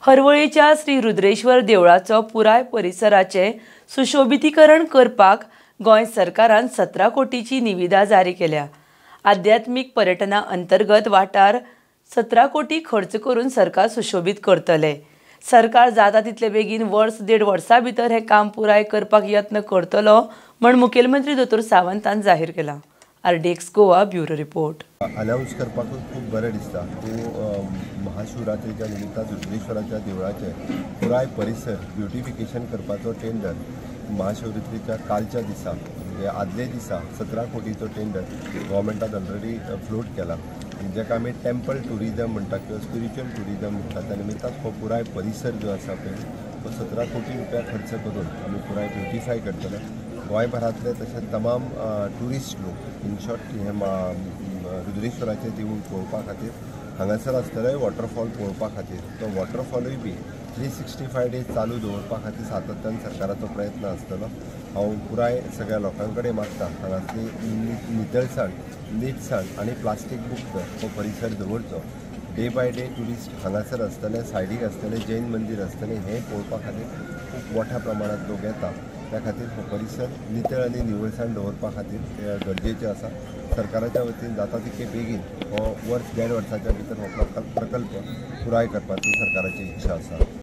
हरवळेच्या श्री रुद्रेश्वर देवळाचो पुराय परिसराचे सुशोभितीकरण करपाक गोंय सरकारान 17 कोटीची निविदा जारी केल्या। आध्यात्मिक पर्यटना अंतर्गत वाठार 17 कोटी खर्च करून सरकार सुशोभित करतले। सरकार जाता तितले बेगीन वर्स देड वर्सां भितर हे काम पुराय करपाक यत्न करतलो म्हण मुखेलमंत्री दोतोर सावंतान जाहीर केला। RDX Goa bureau report. Announce करपाक खूब बरें दिसता। महाशिवरात्रीच्या निमित्तान रुद्रेश्वराच्या देवळाचे पुराय परिसर ब्युटिफिकेशन करपाचो टेंडर महाशिवरात्रीच्या कालच्या दिसा म्हणजे आदले दिसा 17 कोटीचो टेंडर गव्हर्मेंटान ऑलरेडी फ्लोट केला, जेका आमी टेम्पल टुरिजम म्हणटा किंवा स्पिरिच्युअल टुरिजम म्हणटा। त्या निमित्तान हो पुराय परिसर जो आसा पळय तो 17 कोटी रुपया खर्च करून आमी पुराय ब्युटिफाय करतले। गोंयभरांतले तशेंच तमाम ट्युरिस्ट लोक इन शॉर्ट हे रुद्रेश्वराचें देवूळ पळोवपा खातीर हांगासर आसतले। वॉटरफॉल पळोवपा खातीर तो वॉटरफॉलूय बी 365 डेज चालू दवरपा खातीर सातत्यान सरकाराचो प्रयत्न आसतलो। हांव पुराय सगळ्या लोकां कडेन मागता हांगासली नितळसाण नीटसाण आनी प्लास्टीक मुक्त हो परिसर दवरचो। डे बाय डे ट्युरिस्ट हांगासर आसतले, सायडीक आसतले, जैन मंदिर आसतले, हें पळोवपा खातीर खूब मोठ्या प्रमाणात लोक येता। त्या खातीर हो परिसर नितळ आनी निवळसाण दवरपा खातीर गरजेचें आसा। सरकाराच्या वतीन जाता तितके बेगीन हो वर्स देड वर्साच्या भितर हो प्रकल्प पुराय करपाची सरकाराची इच्छा आसा।